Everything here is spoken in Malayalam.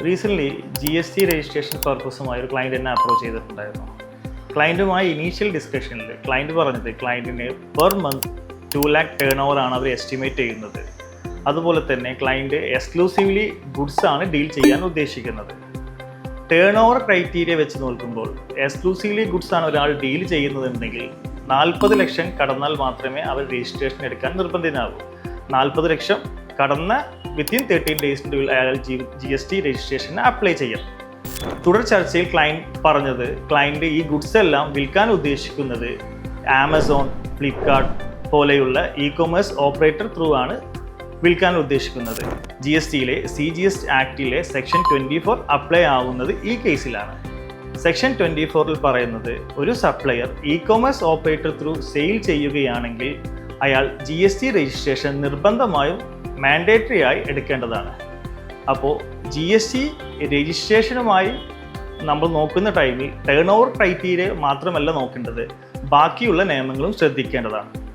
റീസെൻ്റ്ലി GST രജിസ്ട്രേഷൻ പർപ്പസുമായി ഒരു ക്ലയൻറ്റ് എന്നെ അപ്രോച്ച് ചെയ്തിട്ടുണ്ടായിരുന്നു. ക്ലയൻറ്റുമായി ഇനീഷ്യൽ ഡിസ്കഷനിൽ ക്ലയൻറ്റ് പറഞ്ഞത് ക്ലയൻറ്റിന് per month 2 lakh turnover ആണ് അവർ എസ്റ്റിമേറ്റ് ചെയ്യുന്നത്. അതുപോലെ തന്നെ ക്ലയൻറ്റ് എക്സ്ക്ലൂസീവ്ലി ഗുഡ്സ് ആണ് ഡീൽ ചെയ്യാൻ ഉദ്ദേശിക്കുന്നത്. ടേൺ ഓവർ ക്രൈറ്റീരിയ വെച്ച് നോക്കുമ്പോൾ എക്സ്ക്ലൂസീവ്ലി ഗുഡ്സ് ആണ് ഒരാൾ ഡീൽ ചെയ്യുന്നതെന്നുണ്ടെങ്കിൽ 40 ലക്ഷം കടന്നാൽ മാത്രമേ അവർ രജിസ്ട്രേഷൻ എടുക്കാൻ നിർബന്ധിതനാകൂ. 40 ലക്ഷം കടന്ന വിത്തിൻ 13 ഡേയ്സിനുള്ളിൽ അയാൾ GST രജിസ്ട്രേഷന് അപ്ലൈ ചെയ്യാം. തുടർ ചർച്ചയിൽ ക്ലയൻറ്റ് പറഞ്ഞത് ക്ലയൻറ്റ് ഈ ഗുഡ്സ് എല്ലാം വിൽക്കാൻ ഉദ്ദേശിക്കുന്നത് ആമസോൺ, ഫ്ലിപ്കാർട്ട് പോലെയുള്ള ഇ-കൊമേഴ്സ് ഓപ്പറേറ്റർ ത്രൂ ആണ് വിൽക്കാൻ ഉദ്ദേശിക്കുന്നത്. GSTയിലെ CGS ആക്ടിലെ സെക്ഷൻ 24 അപ്ലൈ ആവുന്നത് ഈ കേസിലാണ്. സെക്ഷൻ 24 പറയുന്നത് ഒരു supplier e-commerce operator through sale ചെയ്യുകയാണെങ്കിൽ അയാൾ GST രജിസ്ട്രേഷൻ നിർബന്ധമായും മാൻഡേറ്ററി ആയി എടുക്കേണ്ടതാണ്. അപ്പോൾ GST രജിസ്ട്രേഷനുമായി നമ്മൾ നോക്കുന്ന ടൈമിൽ ടേൺ ഓവർ ക്രൈറ്റീരിയ മാത്രമല്ല നോക്കേണ്ടത്, ബാക്കിയുള്ള നിയമങ്ങളും ശ്രദ്ധിക്കേണ്ടതാണ്.